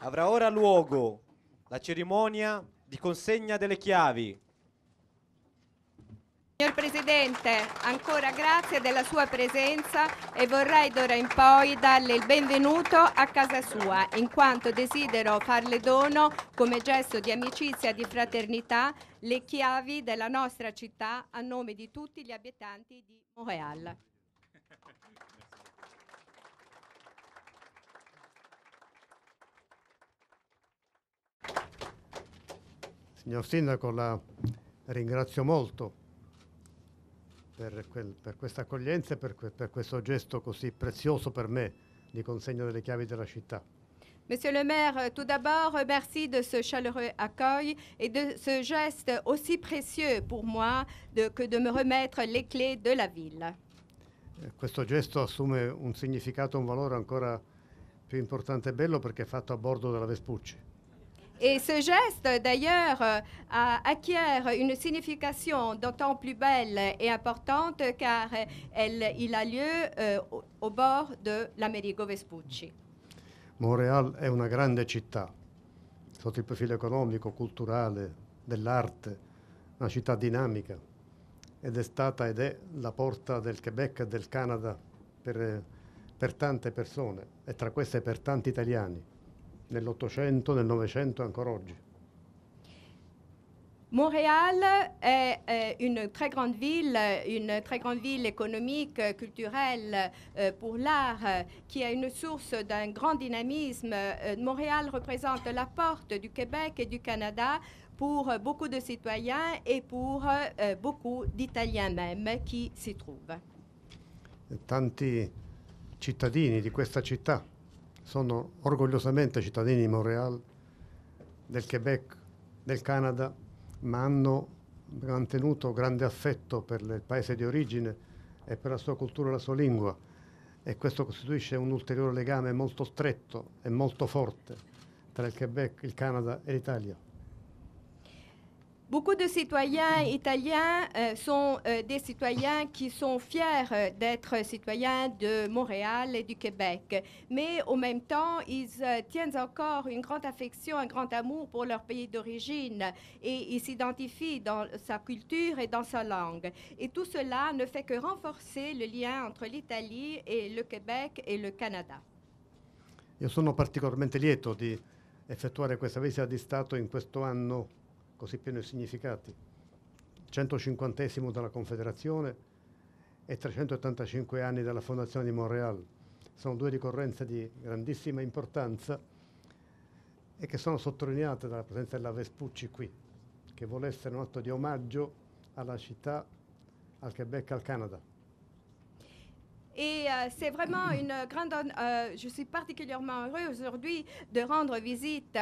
Avrà ora luogo la cerimonia di consegna delle chiavi. Signor Presidente, ancora grazie della sua presenza e vorrei d'ora in poi darle il benvenuto a casa sua, in quanto desidero farle dono, come gesto di amicizia e di fraternità, le chiavi della nostra città a nome di tutti gli abitanti di Montréal. Signor Sindaco, la ringrazio molto per questa accoglienza e per questo gesto così prezioso per me di consegna delle chiavi della città. Monsieur le maire, tout d'abord, merci de ce chaleureux accueil et de ce geste aussi précieux pour moi que de me remettre les clés de la ville. Questo gesto assume un significato, un valore ancora più importante e bello perché è fatto a bordo della Vespucci. Et ce geste, d'ailleurs, acquiert une signification d'autant plus belle et importante car il a lieu au bord de l'Amerigo Vespucci. Montréal è una grande città, sotto il profilo economico, culturale, dell'arte, una città dinamica ed è stata ed è la porta del Quebec e del Canada per tante persone e tra queste per tanti italiani. Nell'Ottocento, nel Novecento e ancora oggi. Montréal est une très grande ville économique, culturelle pour l'art, qui a une source d'un grand dynamisme. Montréal représente la porte du Québec et du Canada pour beaucoup de citoyens et pour beaucoup d'Italiens même qui s'y trouvent. Tanti cittadini di questa città sono orgogliosamente cittadini di Montréal, del Quebec, del Canada, ma hanno mantenuto grande affetto per il paese di origine e per la sua cultura e la sua lingua e questo costituisce un ulteriore legame molto stretto e molto forte tra il Quebec, il Canada e l'Italia. Beaucoup de citoyens italiens sont des citoyens qui sont fiers d'être citoyens de Montréal et du Québec. Mais au même temps, ils tiennent encore une grande affection, un grand amour pour leur pays d'origine et ils s'identifient dans sa culture et dans sa langue. Et tout cela ne fait que renforcer le lien entre l'Italie et le Québec et le Canada. Io sono particolarmente lieto di effettuare questa visita di Stato in questo anno così pieno di significati, 150esimo della Confederazione e 385 anni dalla fondazione di Montréal. Sono due ricorrenze di grandissima importanza e che sono sottolineate dalla presenza della Vespucci qui, che vuole essere un atto di omaggio alla città, al Québec, al Canada. Et c'est vraiment une grande... je suis particulièrement heureuse aujourd'hui de rendre visite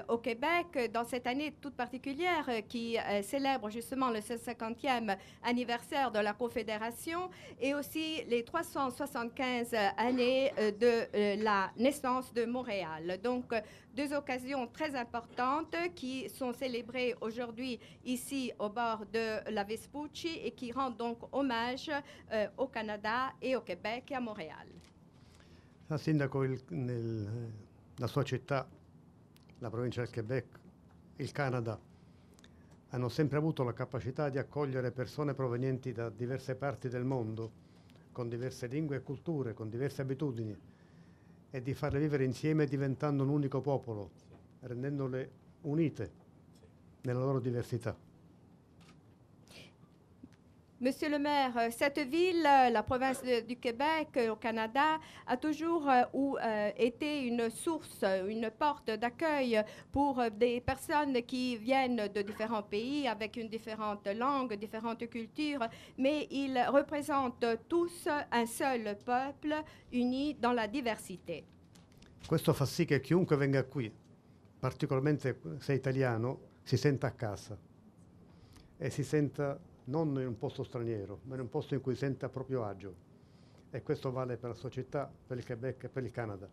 au Québec dans cette année toute particulière qui célèbre justement le 150e anniversaire de la Confédération et aussi les 375 années de la naissance de Montréal. Donc, deux occasions très importantes qui sont célébrées aujourd'hui ici au bord de la Vespucci et qui rendent donc hommage au Canada et au Québec et à Montréal. Sindaco, la sua città, la provincia del Québec, il Canada, hanno sempre avuto la capacità di accogliere persone provenienti da diverse parti del mondo, con diverse lingue e culture, con diverse abitudini, e di farle vivere insieme diventando un unico popolo, rendendole unite nella loro diversità. Monsieur le maire, cette ville, la province du Québec au Canada, a toujours été une source, une porte d'accueil pour des personnes qui viennent de différents pays avec une différente langue, différentes cultures, mais ils représentent tous un seul peuple uni dans la diversité. Questo fa sì che chiunque venga qui, particolarmente se italiano, si senta a casa e si senta non in un posto straniero, ma in un posto in cui sente a proprio agio. E questo vale per la società, per il Québec et per il Canada.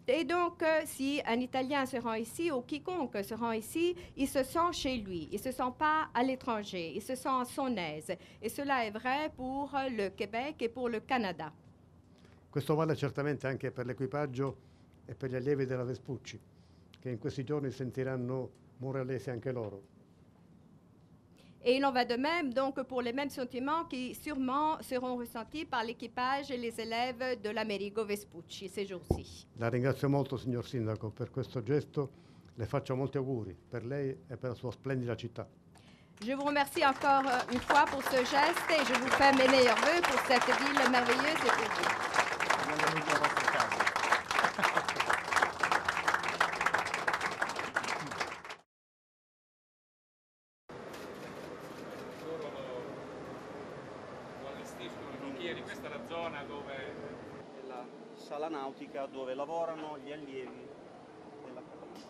Et donc, si un Italien se rend ici ou quiconque se rend ici, il se sent chez lui, il ne se sent pas à l'étranger, il se sent à son aise. Et cela est vrai pour le Québec et pour le Canada. Questo vale certamente anche per l'equipaggio e per gli allievi della Vespucci, che in questi giorni sentiranno Moralesi anche loro. Et il en va de même donc pour les mêmes sentiments qui sûrement seront ressentis par l'équipage et les élèves de l'Amerigo Vespucci ces jours-ci. La ringrazio molto, signor Sindaco, per questo gesto. Le faccio molti auguri per lei e per la sua splendida città. Je vous remercie encore une fois pour ce geste et je vous fais mes meilleurs vœux pour cette ville merveilleuse et pour vous. Questa è la zona dove è la sala nautica dove lavorano gli allievi dell'Accademia.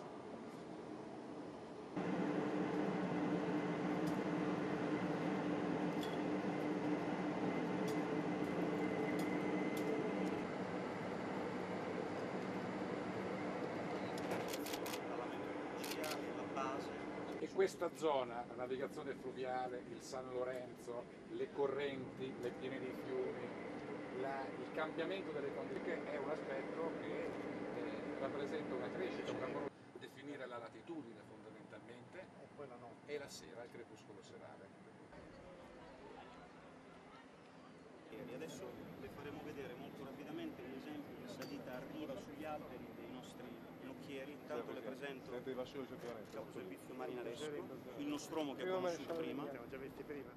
La meteorologia è la base. e questa zona, la navigazione fluviale, il San Lorenzo, le correnti, le piene dei fiumi, il cambiamento delle condizioni è un aspetto che rappresenta una crescita, definire la latitudine fondamentalmente e la sera, il crepuscolo serale. E adesso le faremo vedere molto rapidamente un esempio di salita a riva sugli alberi dei nostri nocchieri. Intanto le presento il capo servizio marinaresco, il Nostromo che abbiamo conosciuto prima. Abbiamo già visti prima.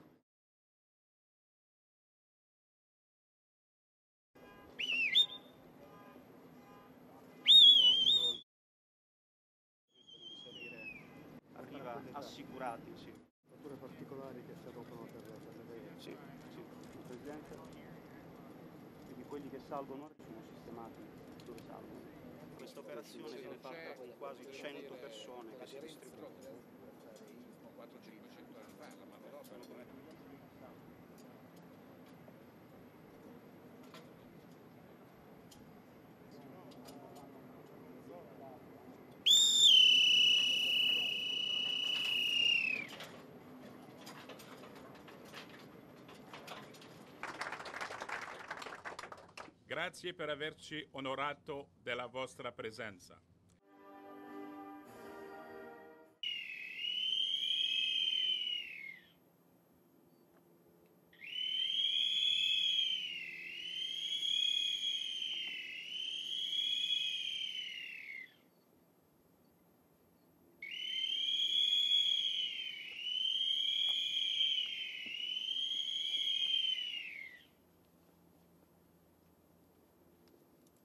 A riva assicurati, sì. Strutture particolari che servono per le Sì, sì, Presidente. Quindi quelli che salgono sono sistemati dove salgono. Questa operazione viene fatta con quasi 100 persone che si distribuiscono. 400-500 anni fa, la manodopera. Grazie per averci onorato della vostra presenza.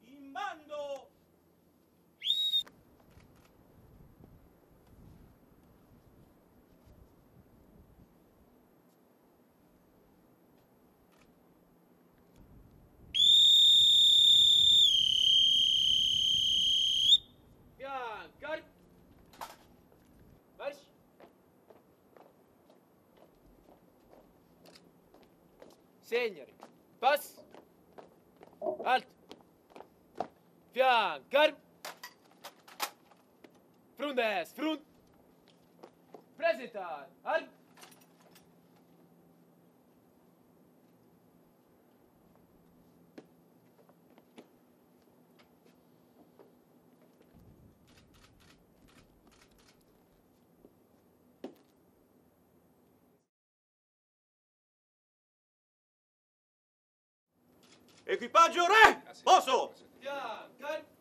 In bando! Bianca! March! Signori, pass! Alto! Fiancar! Frundes, front! Presentar! Arm! Equipaggio re! Poso! Fiancar!